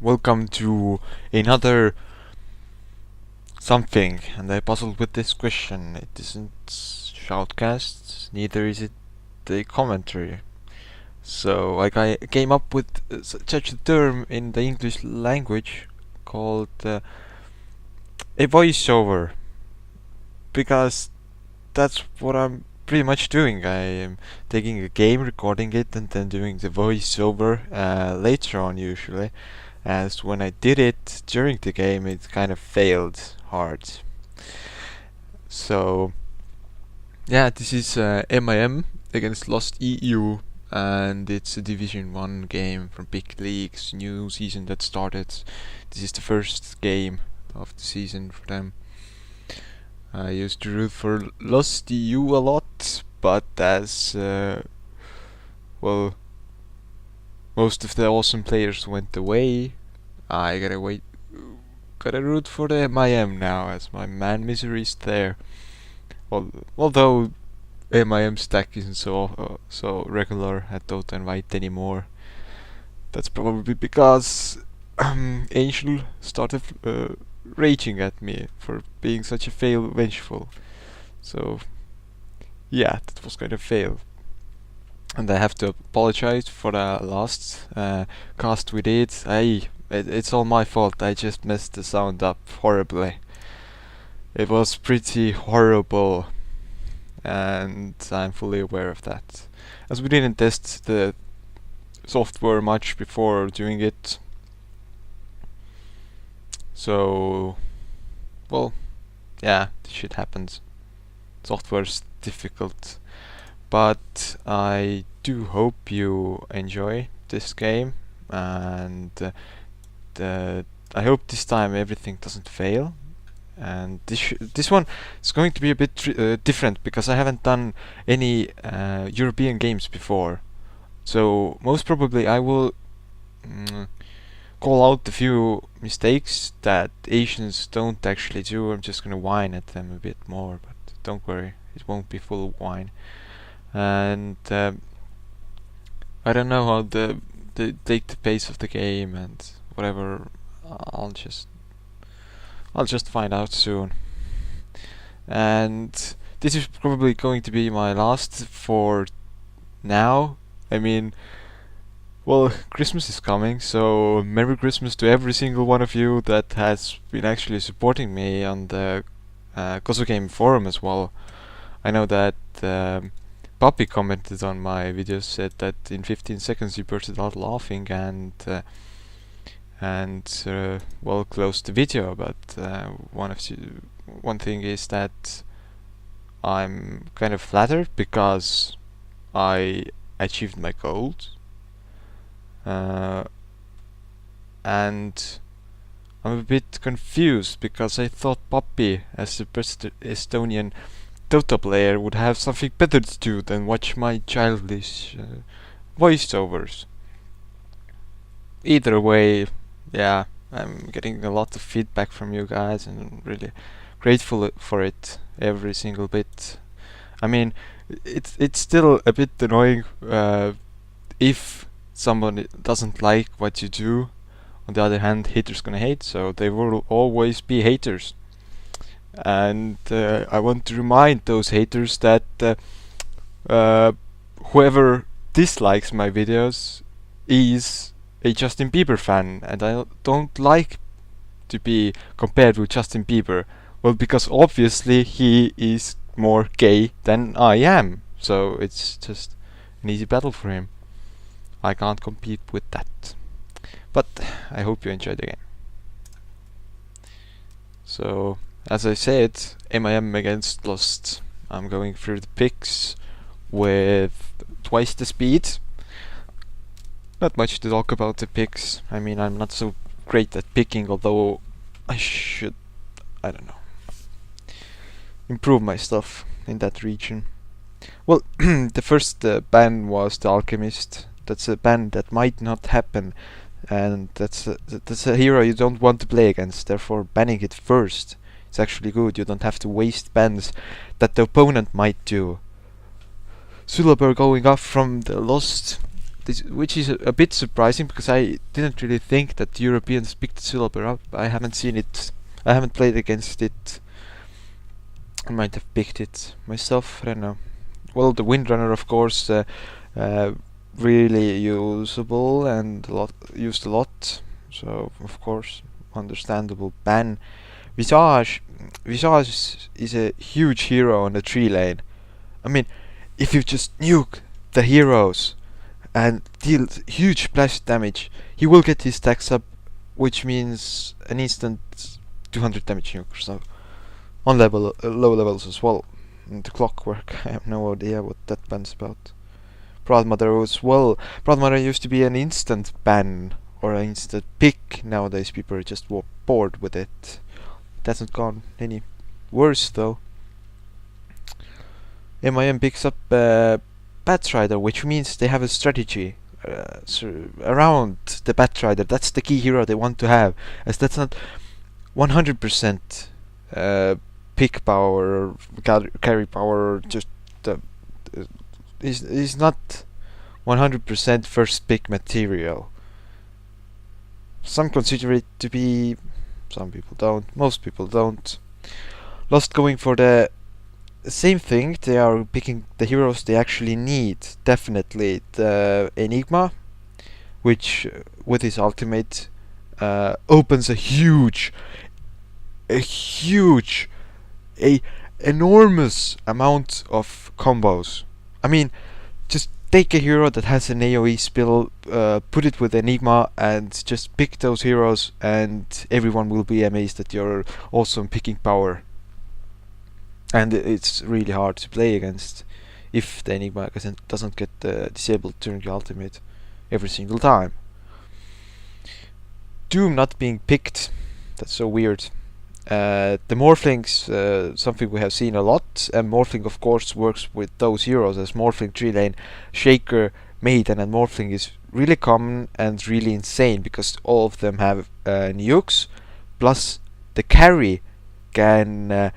welcome to another something, and I puzzled with this question. It isn't shoutcast, neither is it a commentary. So I came up with such a term in the English language called a voiceover, because that's what I'm pretty much doing. I am taking a game, recording it, and then doing the voiceover later on usually. As when I did it during the game, it kind of failed hard. So yeah, this is MYM against Lost.eu, and it's a Division 1 game from Big League's new season that started. This is the first game of the season for them. I used to root for Lost.eu a lot, but as well, most of the awesome players went away, I gotta root for the MYM now, as my man Misery is there. Well, although MIM stack isn't so regular at Dota and White anymore. That's probably because Angel started raging at me for being such a fail vengeful. So yeah, that was kind of fail. And I have to apologize for the last cast we did. It's all my fault. I just messed the sound up horribly. It was pretty horrible, and I'm fully aware of that. As we didn't test the software much before doing it, so well, yeah, this shit happens. Software's difficult, but I do hope you enjoy this game, and I hope this time everything doesn't fail. And this one is going to be a bit different, because I haven't done any European games before. So most probably I will call out a few mistakes that Asians don't actually do. I'm just gonna whine at them a bit more, but don't worry, it won't be full whine. And I don't know how they take the pace of the game and whatever. I'll just find out soon. And this is probably going to be my last for now. I mean, well, Christmas is coming, so Merry Christmas to every single one of you that has been actually supporting me on the Koso Game forum as well. I know that Puppy commented on my videos, said that in 15 seconds he bursted out laughing and well, closed the video. But one thing is that I'm kind of flattered because I achieved my goals, and I'm a bit confused because I thought Puppy, as the best Estonian Dota player, would have something better to do than watch my childish voiceovers. Either way, yeah, I'm getting a lot of feedback from you guys, and I'm really grateful for it, every single bit. I mean, it's still a bit annoying if someone doesn't like what you do. On the other hand, haters gonna hate, so there will always be haters. And I want to remind those haters that whoever dislikes my videos is a Justin Bieber fan, and I don't like to be compared with Justin Bieber. Well, because obviously he is more gay than I am, so it's just an easy battle for him. I can't compete with that. But I hope you enjoy the game. So, as I said, MIM against Lost. I'm going through the picks with twice the speed. Not much to talk about the picks. I mean, I'm not so great at picking, although I should, I don't know, improve my stuff in that region. Well, the first ban was the Alchemist. That's a ban that might not happen, and that's a hero you don't want to play against. Therefore, banning it first is actually good. You don't have to waste bans that the opponent might do. Sulaber going up from the Lost which is a bit surprising because I didn't really think that the Europeans picked Syllable up. I haven't seen it. I haven't played against it. I might have picked it myself. I don't know. Well, the Windrunner, of course, uh, really usable and used a lot. So of course, understandable ban. Visage, Visage is a huge hero on the tree lane. I mean, if you just nuke the heroes and deal huge splash damage, he will get his stacks up, which means an instant 200 damage nuke. So on low levels as well. And the clockwork, I have no idea what that ban's about. Broadmother as well. Broadmother used to be an instant ban or an instant pick. Nowadays people are just bored with it. It hasn't gone any worse though. MYM picks up Batrider, which means they have a strategy around the Batrider. That's the key hero they want to have, as that's not 100% pick power or carry power, or just is not 100% first pick material. Some consider it to be, some people don't, most people don't. Lost going for the same thing. They are picking the heroes they actually need. Definitely the Enigma, which with his ultimate opens a enormous amount of combos. I mean, just take a hero that has an AoE spell, put it with Enigma, and just pick those heroes, and everyone will be amazed at your awesome picking power. And it's really hard to play against if the Enigma doesn't get disabled during the ultimate every single time. Doom not being picked, that's so weird. The Morphling's something we have seen a lot, and Morphling of course works with those heroes, as Morphling, tree lane, Shaker, Maiden and Morphling is really common and really insane because all of them have nukes, plus the carry can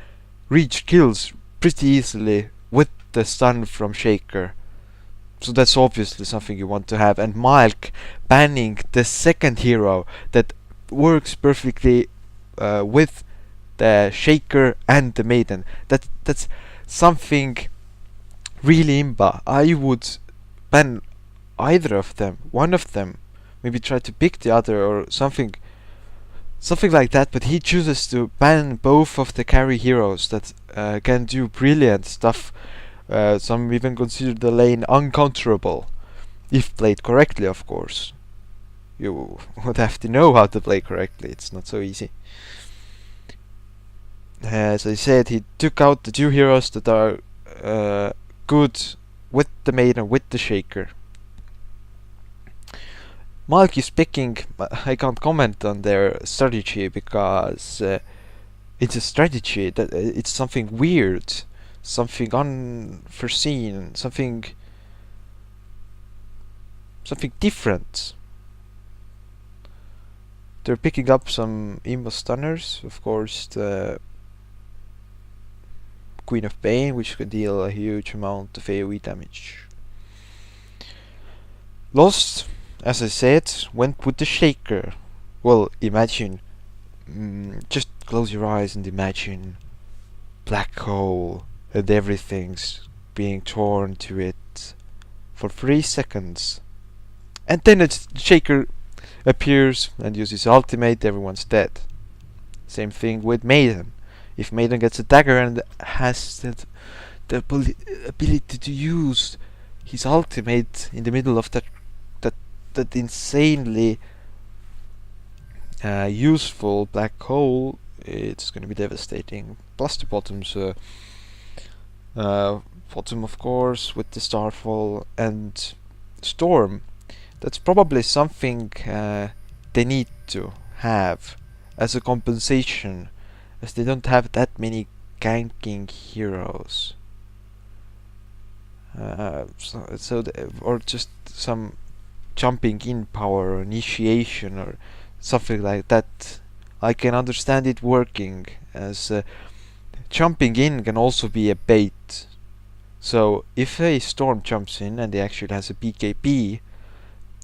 reach kills pretty easily with the stun from Shaker. So that's obviously something you want to have. And Milk banning the second hero that works perfectly with the Shaker and the Maiden. That's something really imba. I would ban either of them, one of them, maybe try to pick the other or something like that, but he chooses to ban both of the carry heroes that can do brilliant stuff. Some even consider the lane uncounterable, if played correctly, of course. You would have to know how to play correctly, it's not so easy. As I said, he took out the two heroes that are good with the Maiden, with the Shaker. Malk is picking, I can't comment on their strategy because it's a strategy, that it's something weird, something unforeseen, something different. They're picking up some Imba stunners, of course, the Queen of Pain, which can deal a huge amount of AoE damage. Lost, as I said, went with the Shaker. Well, imagine, just close your eyes and imagine black hole and everything's being torn to it for 3 seconds. And then the Shaker appears and uses ultimate, everyone's dead. Same thing with Maiden. If Maiden gets a dagger and has the ability to use his ultimate in the middle of that insanely useful black hole, it's going to be devastating. Plus the bottom's bottom, of course, with the Starfall and Storm. That's probably something they need to have as a compensation, as they don't have that many ganking heroes. Or just some jumping in power or initiation or something like that. I can understand it working, as jumping in can also be a bait. So if a Storm jumps in and he actually has a BKB,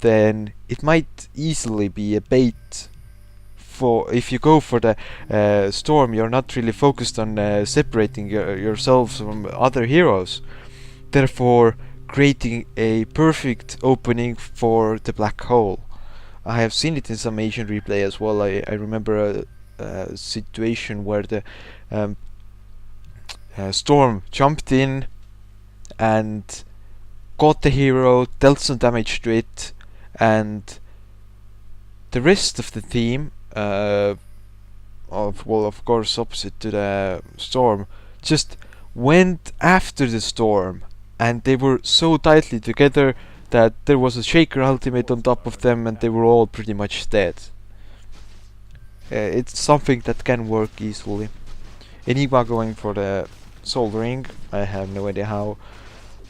then it might easily be a bait for if you go for the storm. You're not really focused on separating yourselves from other heroes, therefore creating a perfect opening for the black hole. I have seen it in some Asian replay as well. I remember a situation where the um, storm jumped in and got the hero, dealt some damage to it, and the rest of the team, of course opposite to the storm, just went after the storm, and they were so tightly together that there was a Shaker ultimate on top of them, and they were all pretty much dead. It's something that can work easily. Enigma going for the Soul Ring. I have no idea how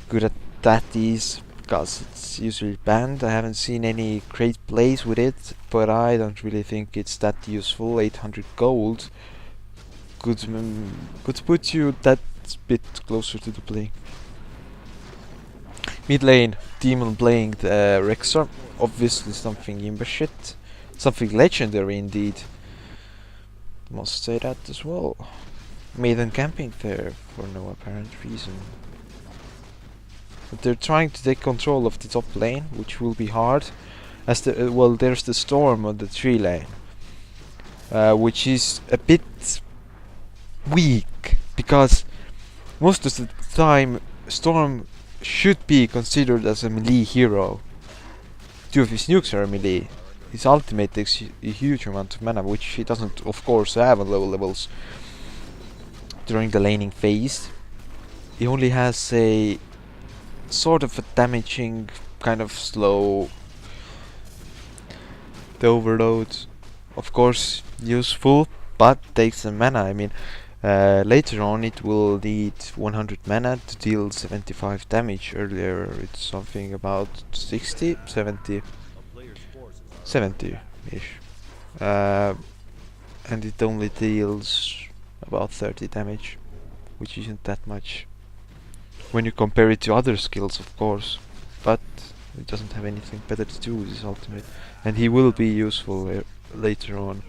good at that is, because it's usually banned. I haven't seen any great plays with it, but I don't really think it's that useful. 800 gold could put you that bit closer to the play. Mid lane, Demon playing the Rexar. Obviously something Imba shit. Something legendary indeed. Must say that as well. Maiden camping there for no apparent reason. But they're trying to take control of the top lane, which will be hard. As there's the storm on the tree lane, which is a bit weak, because most of the time Storm should be considered as a melee hero. 2 of his nukes are melee. His ultimate takes a huge amount of mana, which he doesn't of course have on low levels during the laning phase. He only has a sort of a damaging, kind of slow. The overload, of course, useful, but takes some mana. I mean, later on it will need 100 mana to deal 75 damage. Earlier it's something about 60, 70, 70-ish. And it only deals about 30 damage, which isn't that much when you compare it to other skills, of course, but it doesn't have anything better to do with his ultimate, and he will be useful later on.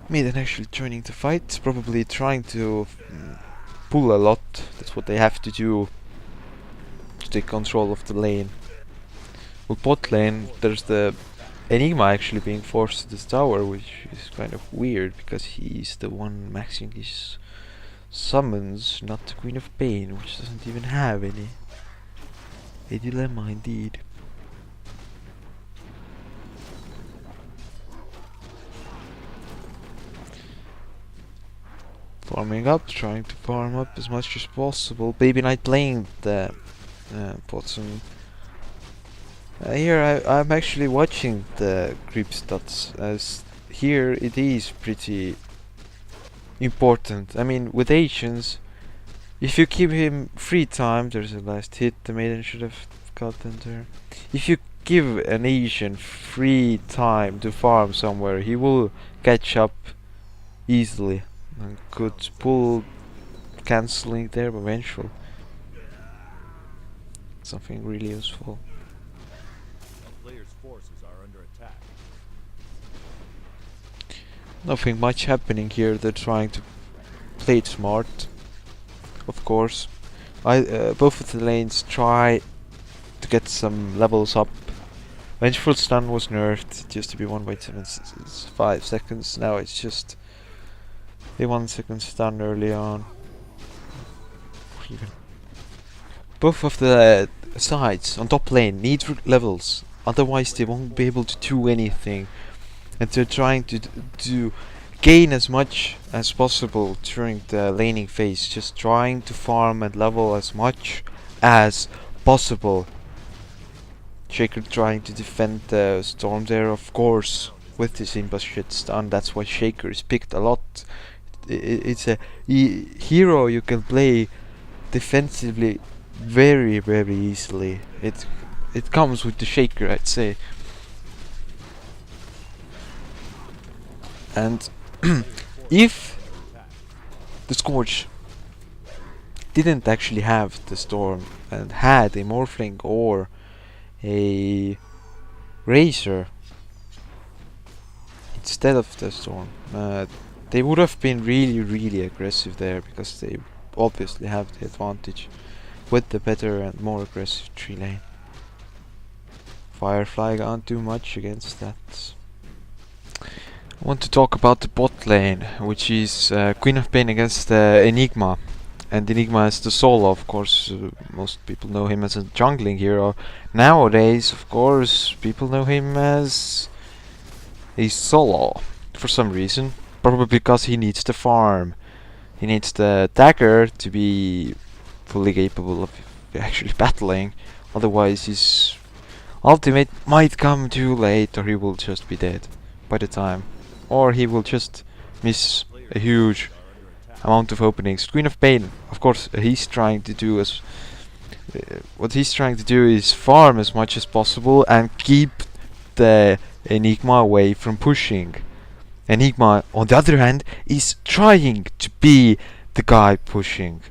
Maiden actually joining the fight, probably trying to pull a lot. That's what they have to do to take control of the lane. With bot lane, there's the Enigma actually being forced to this tower, which is kind of weird, because he's the one maxing his summons, not the Queen of Pain, which doesn't even have any. A dilemma indeed. Farming up, trying to farm up as much as possible. Baby Knight playing the bottom. Here I'm actually watching the creep stats, as here it is pretty important. I mean, with Asians, if you give him free time, there's a last hit the Maiden should have gotten there. If you give an Asian free time to farm somewhere, he will catch up easily and could pull cancelling there eventually. Something really useful. Nothing much happening here. They're trying to play it smart, of course. Both of the lanes try to get some levels up. Vengeful stun was nerfed. It used to be 1.75 seconds. Now it's just a 1 second stun early on. Even both of the sides on top lane need levels, otherwise they won't be able to do anything. And they're trying to gain as much as possible during the laning phase, just trying to farm and level as much as possible. Shaker trying to defend the storm there, of course, with his Imba shit stun. That's why Shaker is picked a lot. It's a hero you can play defensively very, very easily. It comes with the Shaker, I'd say. And if the Scourge didn't actually have the storm and had a Morphling or a Razor instead of the Storm. They would have been really aggressive there because they obviously have the advantage with the better and more aggressive tree lane. Firefly can't do much against that. I want to talk about the bot lane, which is Queen of Pain against Enigma. And Enigma is the solo, of course. Most people know him as a jungling hero. Nowadays, of course, people know him as a solo for some reason. Probably because he needs the farm. He needs the dagger to be fully capable of actually battling. Otherwise, his ultimate might come too late, or he will just be dead by the time. Or he will just miss a huge amount of openings. Queen of Pain, of course, he's trying to do what he's trying to do is farm as much as possible and keep the Enigma away from pushing. Enigma, on the other hand, is trying to be the guy pushing,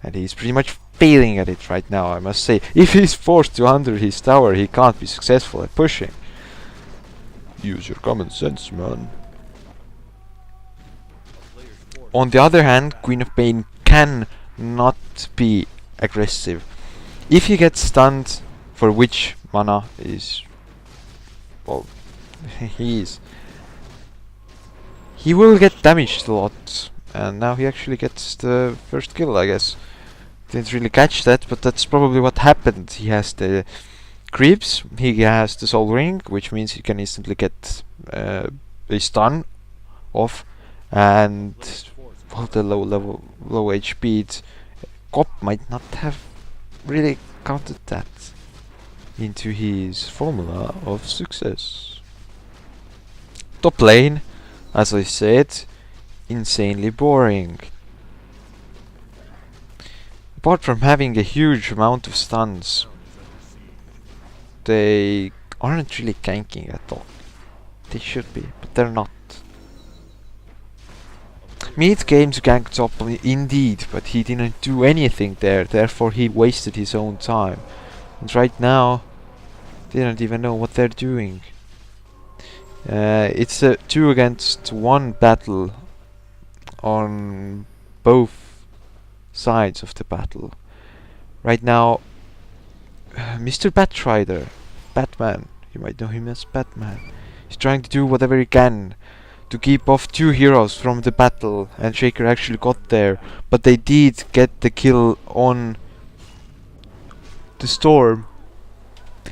and he's pretty much failing at it right now, I must say. If he's forced to under his tower, he can't be successful at pushing. Use your common sense, man. On the other hand, Queen of Pain can not be aggressive. If he gets stunned, for which mana is... well, he will get damaged a lot. And now he actually gets the first kill, I guess. Didn't really catch that, but that's probably what happened. He has the creeps, he has the soul ring, which means he can instantly get a stun off, and well, the low HP Cop might not have really counted that into his formula of success. Top lane, as I said, insanely boring. Apart from having a huge amount of stuns, they aren't really ganking at all. They should be, but they're not. Mid games ganked top indeed, but he didn't do anything there, therefore he wasted his own time. And right now, they don't even know what they're doing. It's a 2 against 1 battle on both sides of the battle. Right now, Mr. Batrider, Batman, you might know him as Batman, he's trying to do whatever he can to keep off 2 heroes from the battle, and Shaker actually got there, but they did get the kill on the Storm.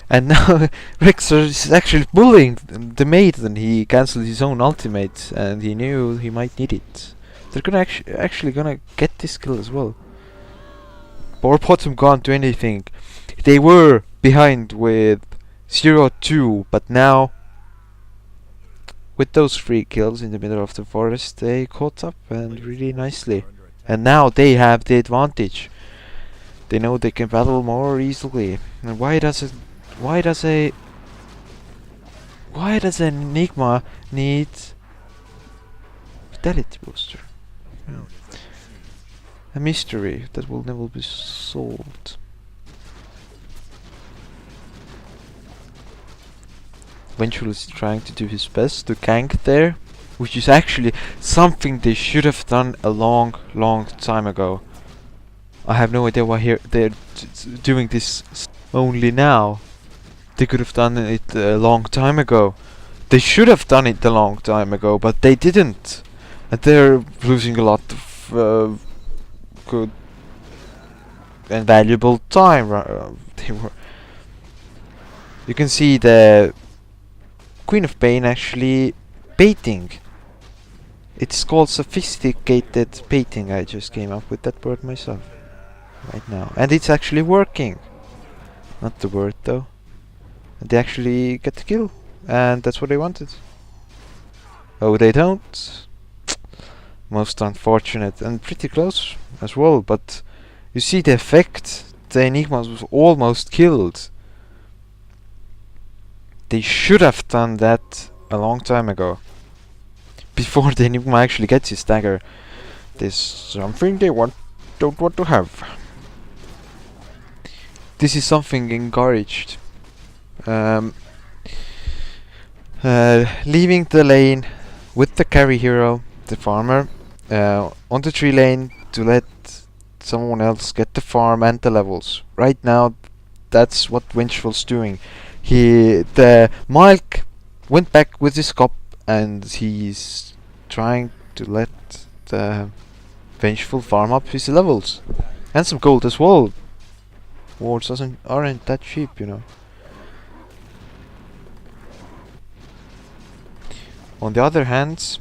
And now Rexer is actually bullying the Maiden. He cancelled his own ultimate and he knew he might need it. They're gonna actually gonna get this kill as well. Power Bottom can't do anything. They were behind with 0-2, but now with those 3 kills in the middle of the forest, they caught up and really nicely. And now they have the advantage. They know they can battle more easily. And why does an Enigma need Vitality Booster? A mystery that will never be solved. Eventually he's trying to do his best to gank there, which is actually something they should have done a long time ago. I have no idea why they're doing this only now. They could have done it a long time ago. They should have done it a long time ago, but they didn't. And they're losing a lot of good and valuable time. You can see the Queen of Pain actually baiting. It's called sophisticated baiting. I just came up with that word myself right now, and it's actually working. Not the word though. And they actually get the kill, and that's what they wanted. Oh, they don't. Most unfortunate, and pretty close as well, but you see the effect. The Enigma was almost killed. They should have done that a long time ago, before the Enigma actually gets his dagger. There's something they don't want to have. This is something encouraged Um, Leaving the lane with the carry hero, the farmer, on the tree lane to let someone else get the farm and the levels. Right now, that's what Vengeful's doing. The Mike went back with his cop and he's trying to let the Vengeful farm up his levels and some gold as well. Wards aren't that cheap, you know. On the other hand,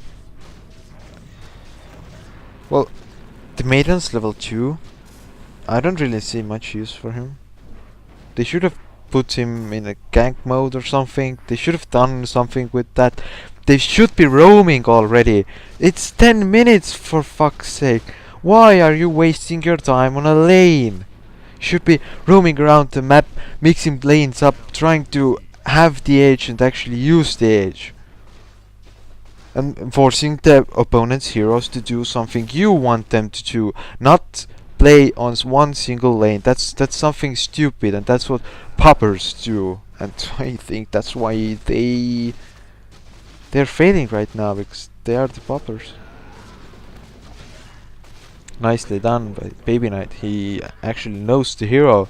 well, the Maiden's level 2. I don't really see much use for him. They should have put him in a gank mode or something. They should have done something with that. They should be roaming already. It's 10 minutes for fuck's sake. Why are you wasting your time on a lane? Should be roaming around the map, mixing lanes up, trying to have the edge and actually use the edge. And forcing the opponent's heroes to do something you want them to do, not play on one single lane. That's something stupid, and that's what poppers do. And I think that's why they're failing right now, because they are the poppers. Nicely done by Baby Knight. He actually knows the hero.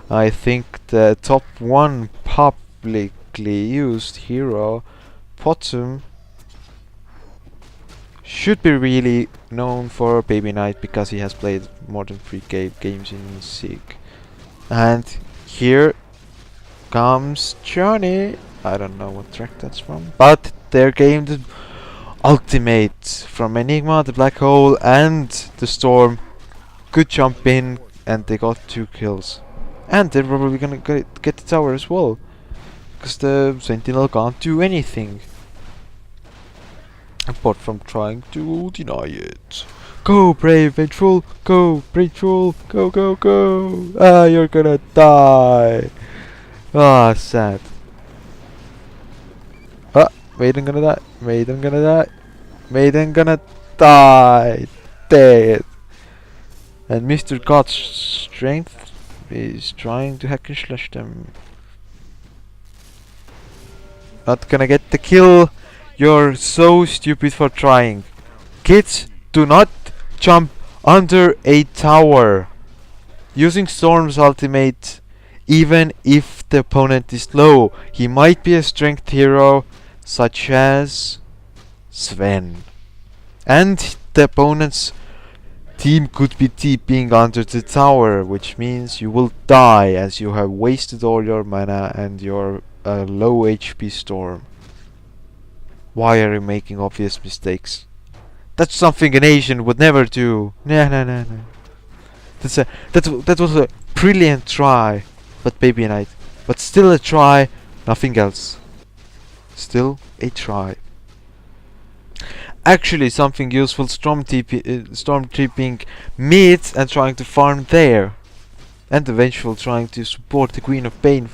I think the top one publicly used hero, Potsum, should be really known for Baby Knight because he has played more than 3 games in SIG. And here comes Johnny. I don't know what track that's from, but their game, the Ultimate from Enigma, the Black Hole, and the Storm, could jump in, and they got 2 kills. And they're probably gonna get the tower as well, because the Sentinel can't do anything apart from trying to deny it. Go, Brave Vengeful! Go, Vengeful! Go, go, go! Ah, you're gonna die! Ah, sad. Ah, Maiden gonna die! Maiden gonna die! Maiden gonna die! Dead! And Mr. God's Strength is trying to hack and slash them. Not gonna get the kill! You're so stupid for trying. Kids, do not jump under a tower. Using Storm's ultimate, even if the opponent is low, he might be a strength hero such as Sven. And the opponent's team could be TPing under the tower, which means you will die as you have wasted all your mana and your low HP Storm. Why are you making obvious mistakes? That's something an Asian would never do. No, no, no, no. That was a brilliant try, but Baby Knight. But still a try, nothing else. Still a try. Actually, something useful: storm tripping mid and trying to farm there, and the Vengeful trying to support the Queen of Pain.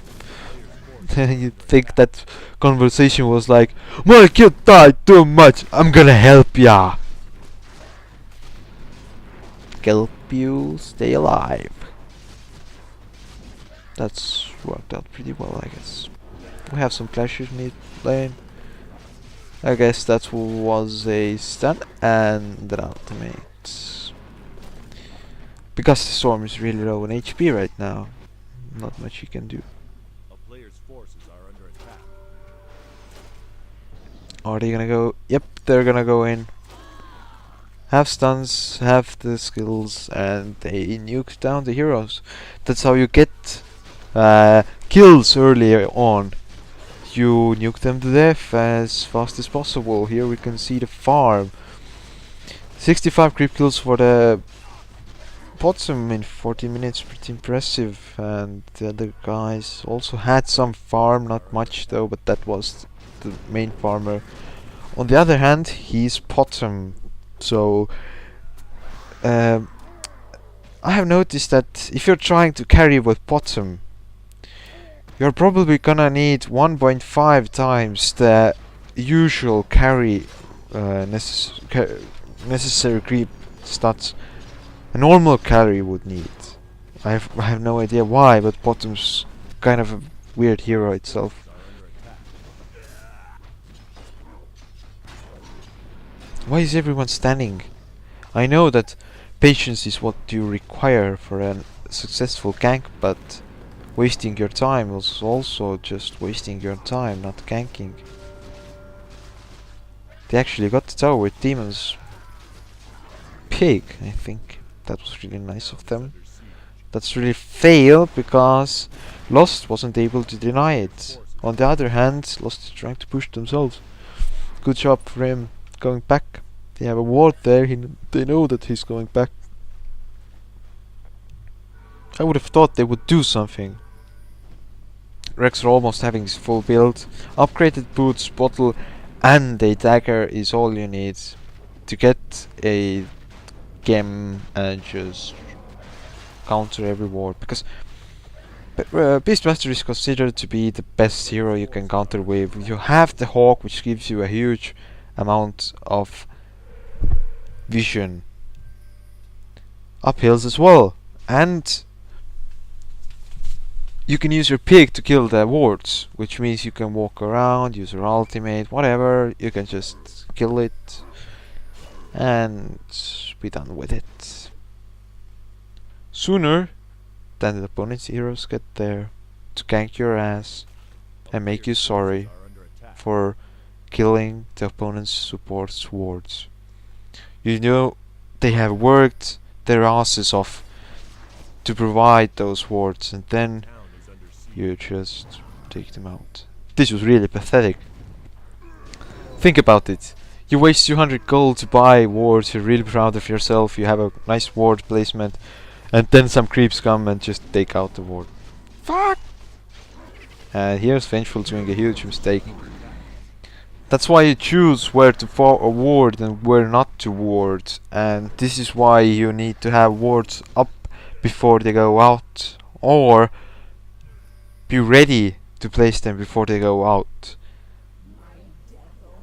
You'd think that conversation was like, Mike, you died too much, I'm gonna help ya. Help you stay alive. That's worked out pretty well, I guess. We have some clashes mid lane. I guess that was a stun and an ultimate. Because the Storm is really low on HP right now, not much you can do. Are they gonna go? Yep, they're gonna go in. Have stuns, have the skills, and they nuke down the heroes. That's how you get kills early on. You nuke them to death as fast as possible. Here we can see the farm. 65 creep kills for the Potsum in 40 minutes, pretty impressive. And the other guys also had some farm, not much though, but that was the main farmer. On the other hand, he's Potsum, so I have noticed that if you're trying to carry with Potsum, you're probably gonna need 1.5 times the usual carry necessary creep stats a normal carry would need. I have no idea why, but Potsum's kind of a weird hero itself. Why is everyone standing? I know that patience is what you require for a successful gank, but wasting your time was also just wasting your time, not ganking. They actually got the tower with Demon's Pig, I think. That was really nice of them. That's really failed because Lost wasn't able to deny it. On the other hand, Lost is trying to push themselves. Good job for him going back. They have a ward there, they know that he's going back. I would have thought they would do something. Rex are almost having his full build. Upgraded boots, bottle and a dagger is all you need to get a gem and just counter every ward, because Beastmaster is considered to be the best hero you can counter with. You have the Hawk, which gives you a huge amount of vision. Uphills as well, and you can use your pig to kill the wards, which means you can walk around, use your ultimate, whatever, you can just kill it and be done with it. Sooner than the opponent's heroes get there to gank your ass and make you sorry for killing the opponent's support's wards. You know they have worked their asses off to provide those wards, and then you just take them out. This was really pathetic. Think about it. You waste 200 gold to buy wards, you're really proud of yourself, you have a nice ward placement, and then some creeps come and just take out the ward. Fuck! And here's Vengeful doing a huge mistake. That's why you choose where to ward and where not to ward, and this is why you need to have wards up before they go out, or be ready to place them before they go out.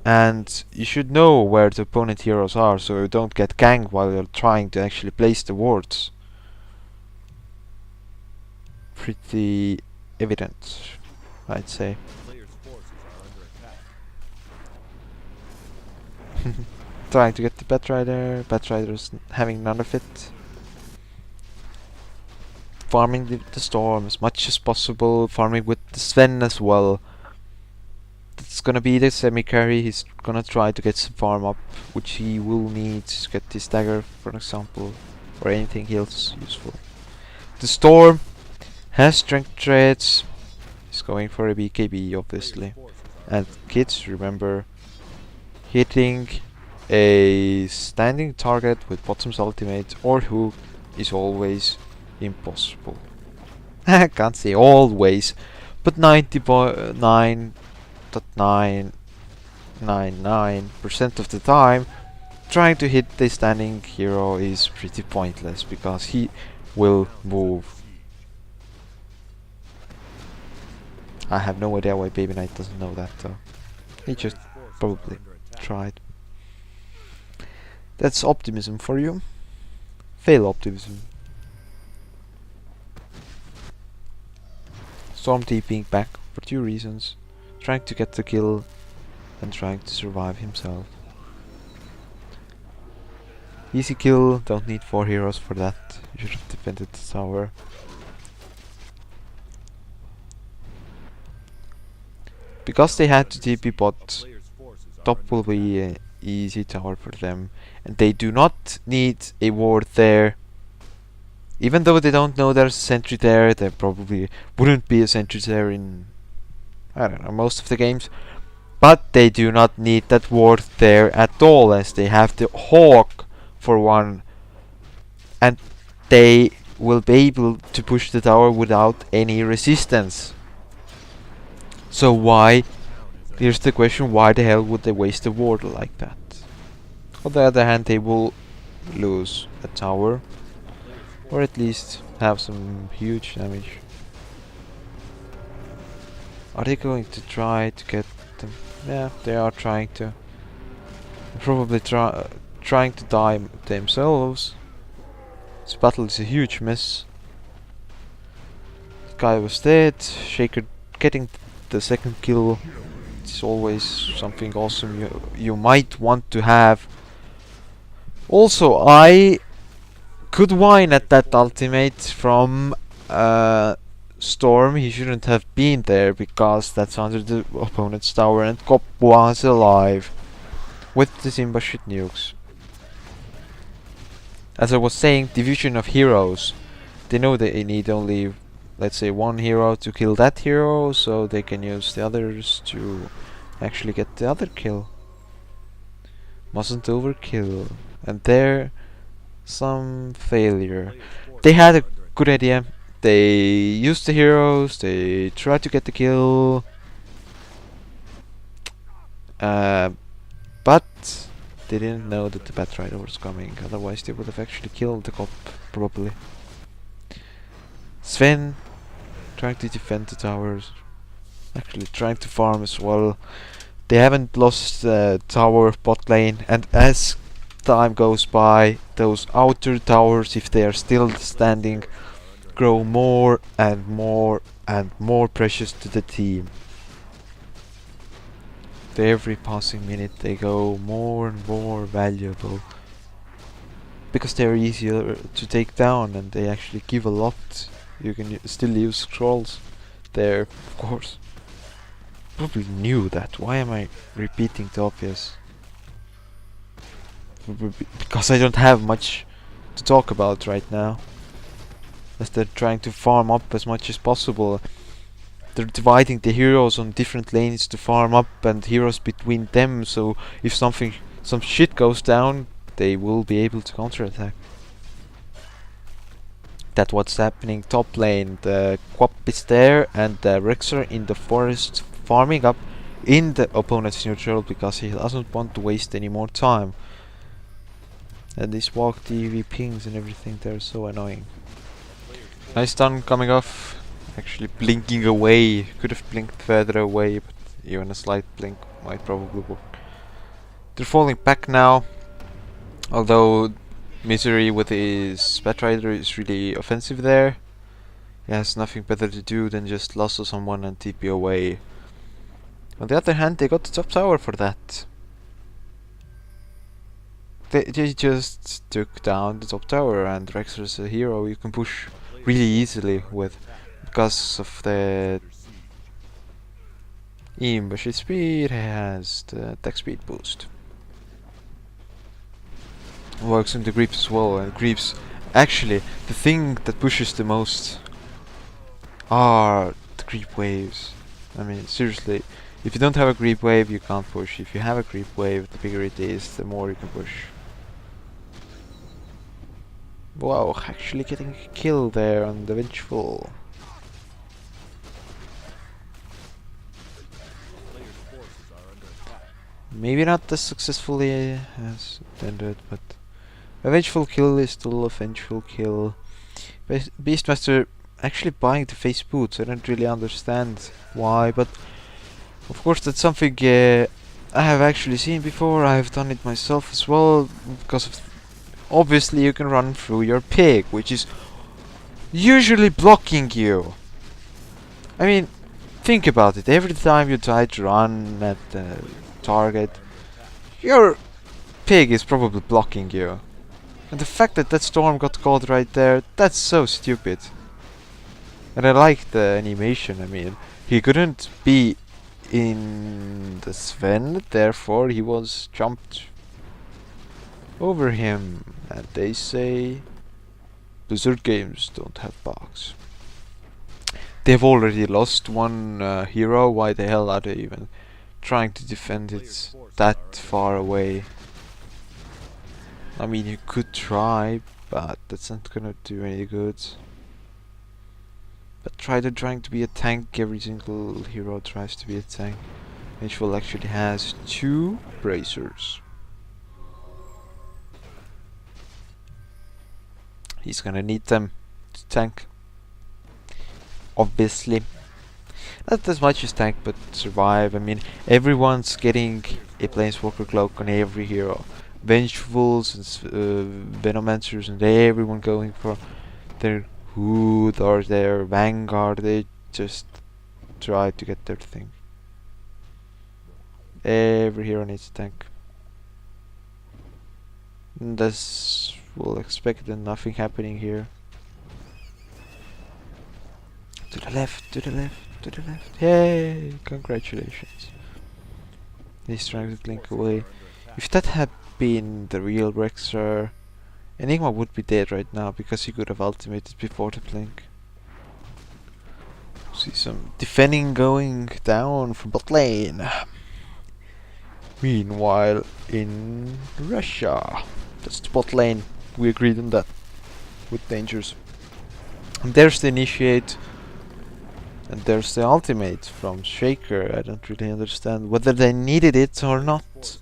And you should know where the opponent heroes are, so you don't get ganked while you're trying to actually place the wards. Pretty evident, I'd say. Trying to get the Batrider's having none of it. Farming the storm as much as possible, farming with the Sven as well. That's gonna be the semi-carry, he's gonna try to get some farm up, which he will need to get his dagger, for example, or anything else useful. The storm has strength traits, he's going for a BKB obviously. And kids, remember, hitting a standing target with bottom's ultimate or hook is always impossible. I can't say always, but 99.999% of the time trying to hit the standing hero is pretty pointless because he will move. I have no idea why Baby Knight doesn't know that though. He just probably tried. That's optimism for you. Fail optimism. Storm TPing back for 2 reasons. Trying to get the kill and trying to survive himself. Easy kill, don't need 4 heroes for that. You should have defended the tower. Because they had to TP bot, top will be an easy tower for them. And they do not need a ward there. Even though they don't know there's a sentry there, there probably wouldn't be a sentry there in, I don't know, most of the games. But they do not need that ward there at all, as they have the Hawk for one. And they will be able to push the tower without any resistance. So why, here's the question, why the hell would they waste a ward like that? On the other hand, they will lose a tower, or at least have some huge damage. Are they going to try to get them? Yeah, they are trying to. Probably trying to die themselves. This battle is a huge mess. The guy was dead. Shaker getting the second kill, it's always something awesome you might want to have. Also, I could whine at that ultimate from Storm. He shouldn't have been there because that's under the opponent's tower, and Cop was alive with the Simba shit nukes. As I was saying, division of heroes. They know they need only, let's say, one hero to kill that hero, so they can use the others to actually get the other kill. Mustn't overkill. And there, some failure. They had a good idea. They used the heroes, they tried to get the kill. But they didn't know that the Batrider was coming, otherwise they would have actually killed the cop, probably. Sven trying to defend the towers, actually trying to farm as well. They haven't lost the tower bot lane, and as time goes by, those outer towers, if they are still standing, grow more and more and more precious to the team. Every passing minute they go more and more valuable, because they're easier to take down and they actually give a lot. You can still use scrolls there, of course. Probably knew that. Why am I repeating the obvious? Because I don't have much to talk about right now. As they're trying to farm up as much as possible. They're dividing the heroes on different lanes to farm up, and heroes between them, so if some shit goes down, they will be able to counterattack. That's what's happening top lane. The Quap is there, and the Rexer in the forest farming up in the opponent's neutral because he doesn't want to waste any more time. And these walk TV pings and everything, they're so annoying. Nice stun coming off. Actually blinking away. Could have blinked further away, but even a slight blink might probably work. They're falling back now. Although Misery with his Batrider is really offensive there. He has nothing better to do than just lasso someone and TP away. On the other hand, they got the top tower for that. They just took down the top tower, and Rexer is a hero you can push really easily with, because of the Imbush speed. Has the attack speed boost. Works into creeps as well, and creeps, actually the thing that pushes the most are the creep waves. I mean, seriously, if you don't have a creep wave you can't push. If you have a creep wave, the bigger it is, the more you can push. Wow, actually getting a kill there on the Vengeful. Maybe not as successfully as intended, but a vengeful kill is still a vengeful kill. Beastmaster actually buying the face boots. I don't really understand why, but of course that's something I have actually seen before. I have done it myself as well, because of obviously you can run through your pig, which is usually blocking you. I mean, think about it. Every time you try to run at the target, your pig is probably blocking you. And the fact that that storm got caught right there, that's so stupid. And I like the animation. I mean, he couldn't be in the Sven, therefore he was jumped over him. And they say Blizzard games don't have bugs. They've already lost one hero. Why the hell are they even trying to defend it that far away? I mean, you could try, but that's not gonna do any good. But trying to be a tank. Every single hero tries to be a tank. Vengeful actually has 2 bracers. He's gonna need them to tank. Obviously. Not as much as tank, but survive. I mean, everyone's getting a Planeswalker Cloak on every hero. Vengefuls and Venomancers and everyone going for their Hood or their Vanguard. They just try to get their thing. Every hero needs a tank. This we'll expect nothing happening here. To the left, to the left, to the left. Yay! Congratulations. He's trying to blink away. If that had been the real Rexar, Enigma would be dead right now because he could have ultimated before the blink. See some defending going down from bot lane. Meanwhile, in Russia, that's the bot lane. We agreed on that with dangers. And there's the initiate, and there's the ultimate from Shaker. I don't really understand whether they needed it or not,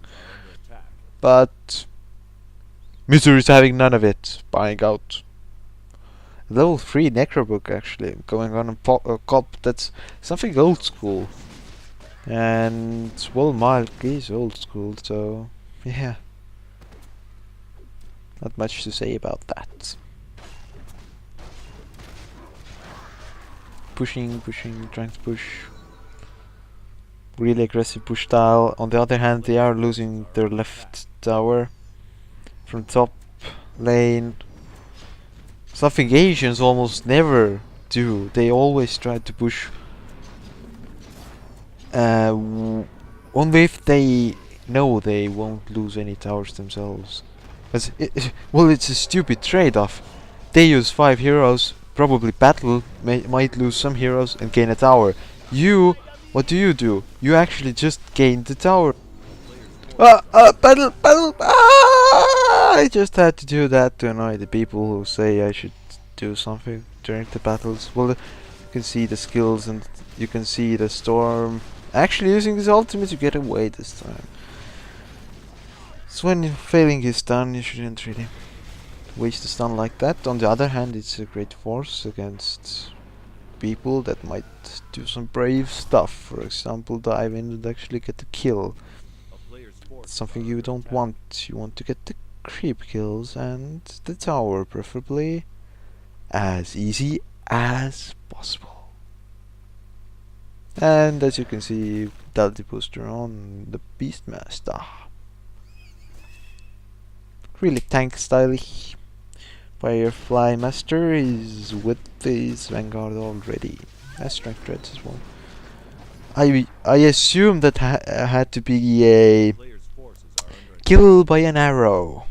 but Misery is having none of it. Buying out. Level 3 Necrobook actually going on a cop. That's something old school. And well, Mark is old school, so yeah, not much to say about that. Pushing, trying to push. Really aggressive push style. On the other hand, they are losing their left tower from top lane. Something Asians almost never do. They always try to push. Only if they know they won't lose any towers themselves. Well, it's a stupid trade-off. They use 5 heroes, probably battle, might lose some heroes and gain a tower. You, what do? You actually just gain the tower. Battle! I just had to do that to annoy the people who say I should do something during the battles. Well, you can see the skills and you can see the storm. Actually using his ultimate to get away this time. So when failing his stun, you shouldn't really waste a stun like that. On the other hand, it's a great force against people that might do some brave stuff. For example, dive in and actually get the kill. That's something you don't want. You want to get the creep kills and the tower, preferably as easy as possible. And as you can see, Vitality Booster on the Beastmaster. Really tank stylish. Firefly Master is with his Vanguard already. Has Strength Dreads as well. I assume that had to be a kill by an arrow.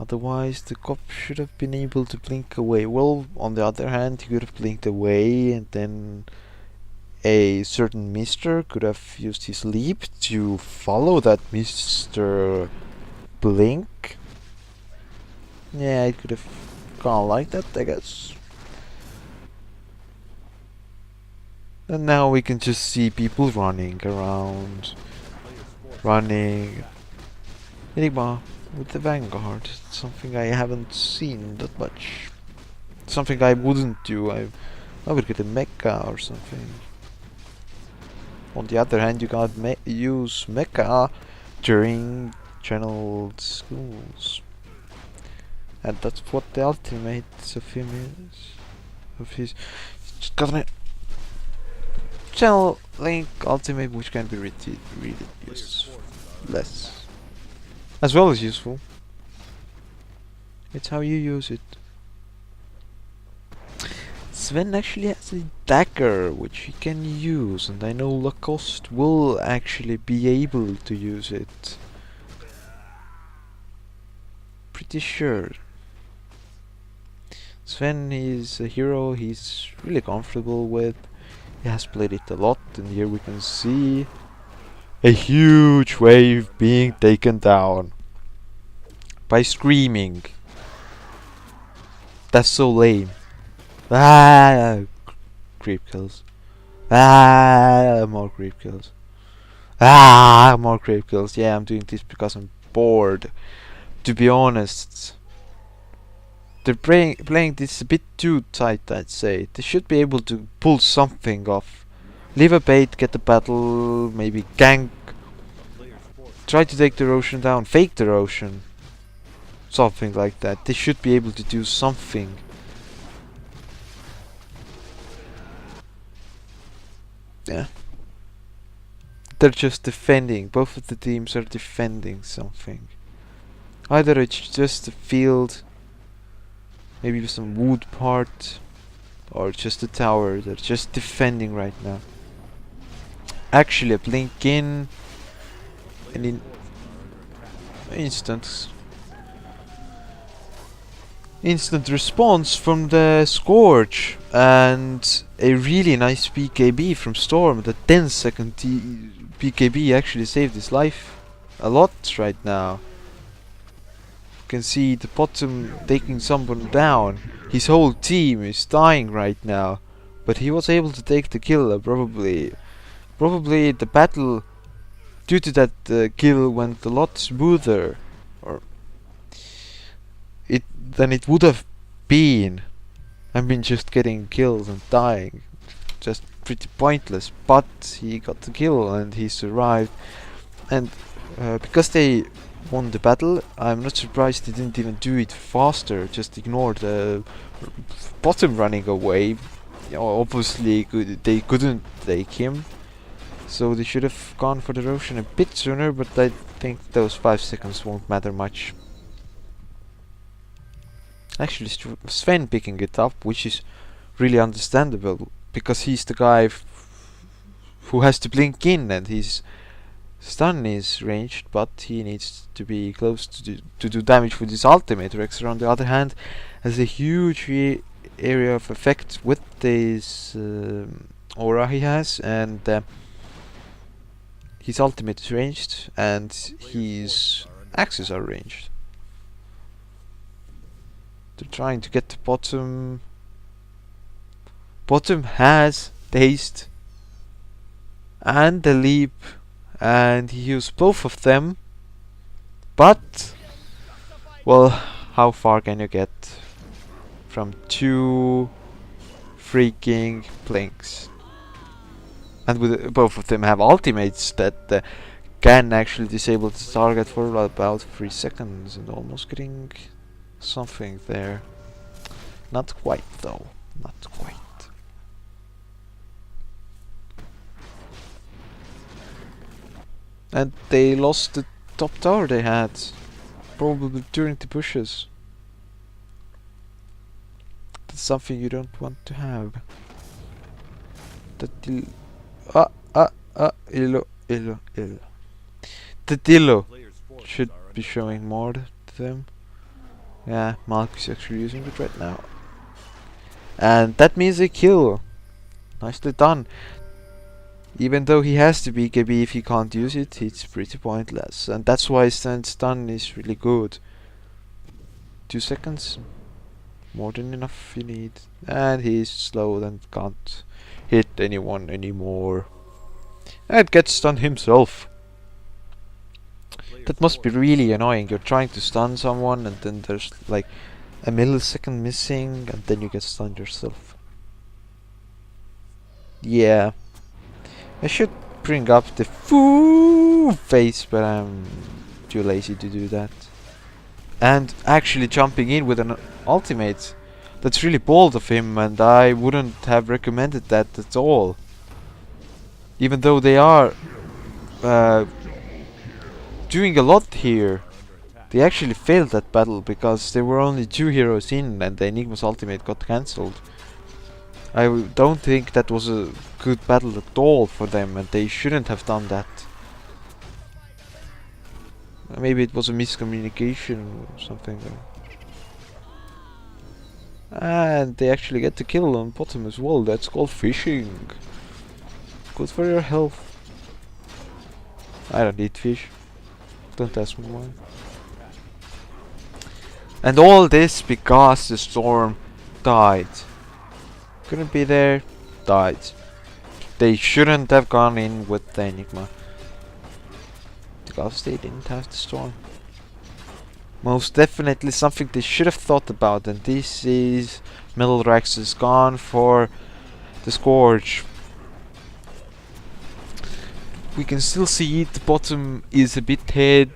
Otherwise, the cop should have been able to blink away. Well, on the other hand, he could have blinked away, and then a certain Mister could have used his leap to follow that Mister blink. Yeah, it could have gone like that, I guess. And now we can just see people running around. Running. Enigma with the Vanguard. Something I haven't seen that much. Something I wouldn't do. I would get a mecha or something. On the other hand, you can't use mecha during channeled schools. And that's what the ultimate of him is. Of his just got a channel link ultimate, which can be really useless. As well as useful. It's how you use it. Sven actually has a dagger which he can use, and I know Lacoste will actually be able to use it. Pretty sure. Sven is a hero he's really comfortable with. He has played it a lot, and here we can see a huge wave being taken down by screaming. That's so lame. Ah, creep kills. Ah, more creep kills. Ah, more creep kills. Yeah, I'm doing this because I'm bored. To be honest, they're playing this a bit too tight, I'd say. They should be able to pull something off. Leave a bait, get the battle, maybe gank. Try to take the Roshan down, fake the Roshan. Something like that. They should be able to do something. Yeah. They're just defending. Both of the teams are defending something. Either it's just a field, maybe with some wood part, or just a tower. They're just defending right now. Actually, a blink in, and in instant response from the Scourge, and a really nice PKB from Storm. The 10-second PKB actually saved his life a lot right now. You can see the bottom taking someone down. His whole team is dying right now, but he was able to take the kill. Probably the battle due to that kill went a lot smoother, or than it would have been. I mean, just getting killed and dying, just pretty pointless. But he got the kill and he survived, and because they won the battle, I'm not surprised they didn't even do it faster. Just ignore the bottom running away. You know, obviously they couldn't take him, so they should have gone for the Roshan a bit sooner. But I think those 5 seconds won't matter much. Actually, Sven picking it up, which is really understandable, because he's the guy who has to blink in, and his stun is ranged, but he needs to be close to do damage with his ultimate. Rexer, on the other hand, has a huge area of effect with this aura he has, and his ultimate is ranged, and his axes are ranged. They're trying to get to bottom. Bottom has taste and the leap, and he used both of them. But, well, how far can you get from 2 freaking blinks? And with both of them have ultimates that can actually disable the target for about 3 seconds, and almost getting something there. Not quite though, not quite. And they lost the top tower they had, probably during the pushes. That's something you don't want to have. The Dillo should be showing more to them. Yeah, Mark is actually using it right now. And that means a kill. Nicely done. Even though he has to be KB, if he can't use it, it's pretty pointless. And that's why stun is really good. 2 seconds. More than enough you need. And he's slow and can't hit anyone anymore. And gets stunned himself. That must be really annoying. You're trying to stun someone and then there's like a millisecond missing and then you get stunned yourself. Yeah. I should bring up the foo face, but I'm too lazy to do that. And actually jumping in with an ultimate. That's really bold of him, and I wouldn't have recommended that at all. Even though they are doing a lot here. They actually failed that battle because there were only 2 heroes in and the Enigma's ultimate got cancelled. I don't think that was a good battle at all for them, and they shouldn't have done that. Maybe it was a miscommunication or something. And they actually get the kill on bottom as well. That's called fishing. Good for your health. I don't eat fish. Don't ask me why. And all this because the storm died. Couldn't be there, died. They shouldn't have gone in with the Enigma. Because they didn't have the storm. Most definitely something they should have thought about, and this is Metalrax is gone for the Scourge. We can still see the bottom is a bit hid.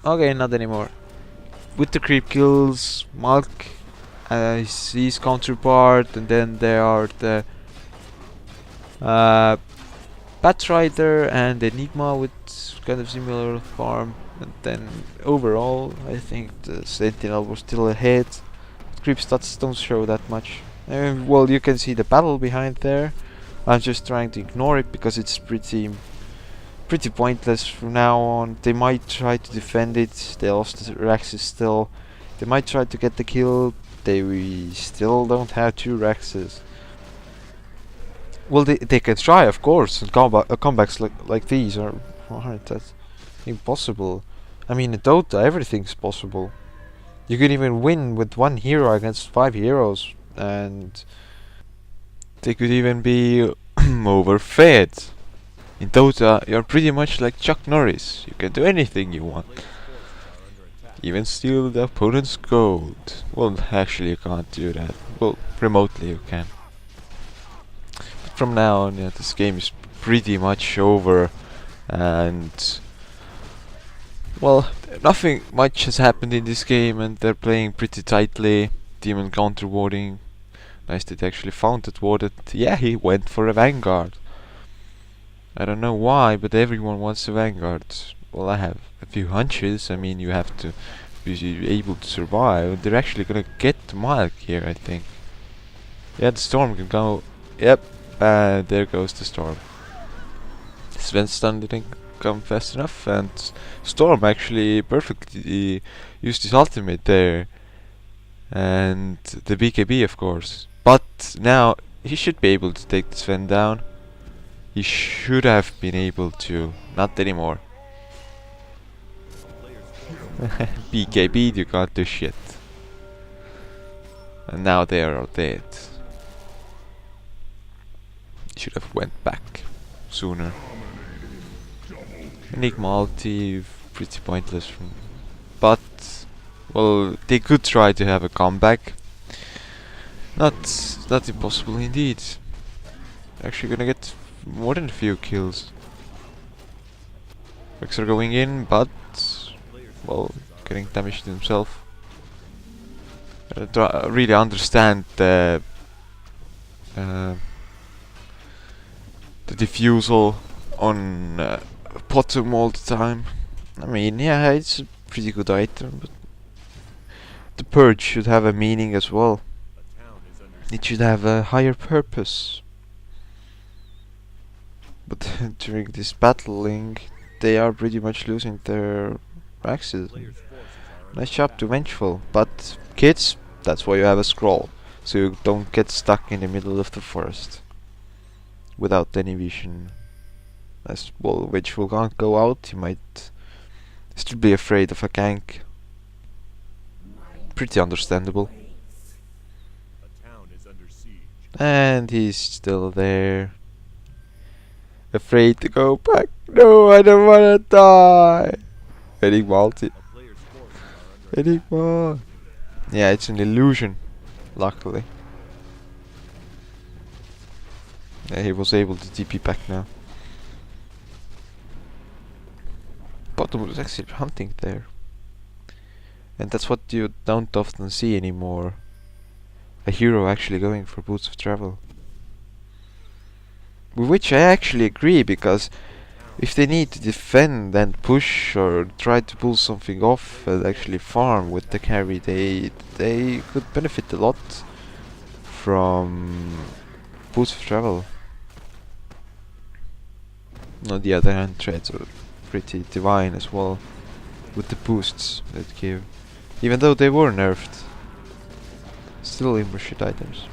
Okay, not anymore. With the creep kills, Malk his counterpart, and then there are the Batrider and Enigma with kind of similar farm, and then overall I think the Sentinel was still ahead. Creep stats don't show that much. Well, you can see the battle behind there. I'm just trying to ignore it because it's pretty pointless from now on. They might try to defend it. They lost the Rexes still. They might try to get the kill. We still don't have 2 Rexes. Well, they can try, of course, and comebacks like these aren't that impossible. I mean, in Dota, everything's possible. You can even win with 1 hero against 5 heroes, and they could even be overfed. In Dota, you're pretty much like Chuck Norris. You can do anything you want. Even steal the opponent's gold. Well, actually you can't do that. Well, remotely you can. But from now on, yeah, this game is pretty much over, and well, nothing much has happened in this game, and they're playing pretty tightly. Demon counter warding. Nice that they actually found that warded. Yeah, he went for a Vanguard. I don't know why, but everyone wants a Vanguard. Well, I have a few hunches. I mean, you have to be able to survive. They're actually gonna get Milk here, I think. Yeah, the Storm can go. Yep, there goes the Storm. Sven's stun didn't come fast enough, and Storm actually perfectly used his ultimate there. And the BKB, of course. But now he should be able to take the Sven down. He should have been able to. Not anymore. BKB, you can't do shit. And now they are all dead. Should have went back sooner. Enigma ulti, pretty pointless. But, well, they could try to have a comeback. Not impossible indeed. Actually gonna get more than a few kills. Rex are going in, but well, getting damaged himself. I really understand the diffusal on bottom all the time. I mean, yeah, it's a pretty good item, but the purge should have a meaning as well. It should have a higher purpose. But during this battling, they are pretty much losing their axes. Nice job to Vengeful, but kids, that's why you have a scroll, so you don't get stuck in the middle of the forest without any vision. As well, Vengeful can't go out, he might still be afraid of a gank. Pretty understandable. And he's still there. Afraid to go back. No, I don't wanna die. Enigma ulti. Enigma. Yeah, it's an illusion, luckily. Yeah, he was able to TP back now. Bottom was actually hunting there. And that's what you don't often see anymore. A hero actually going for Boots of Travel. With which I actually agree, because if they need to defend and push or try to pull something off and actually farm with the carry, they could benefit a lot from Boots of Travel. On the other hand, Treads are pretty divine as well, with the boosts that give. Even though they were nerfed, still imber shit items.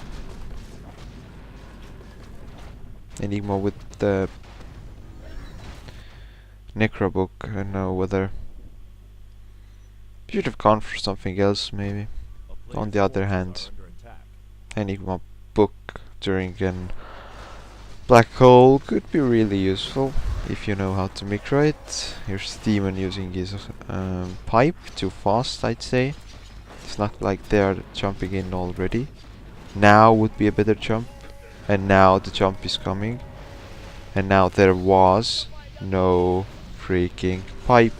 Enigma with the Necro book, I don't know whether should have gone for something else maybe. On the other hand, Enigma book during an black hole could be really useful if you know how to micro it. Here's Demon using his pipe too fast, I'd say. It's not like they are jumping in already. Now would be a better jump. And now the jump is coming. And now there was no freaking pipe.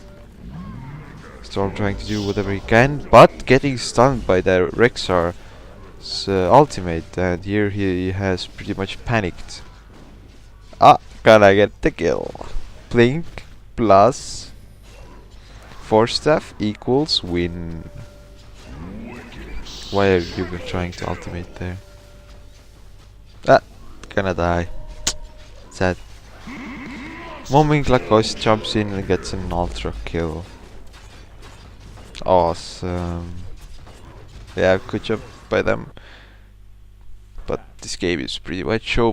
Storm trying to do whatever he can, but getting stunned by the Rexar's ultimate. And here he has pretty much panicked. Ah, Gonna get the kill. Blink plus Force Staff equals win. Why are you trying to ultimate there? Ah, gonna die. Sad. Momming Lacoste jumps in and gets an ultra kill. Awesome. Yeah, good job by them. But this game is pretty much over.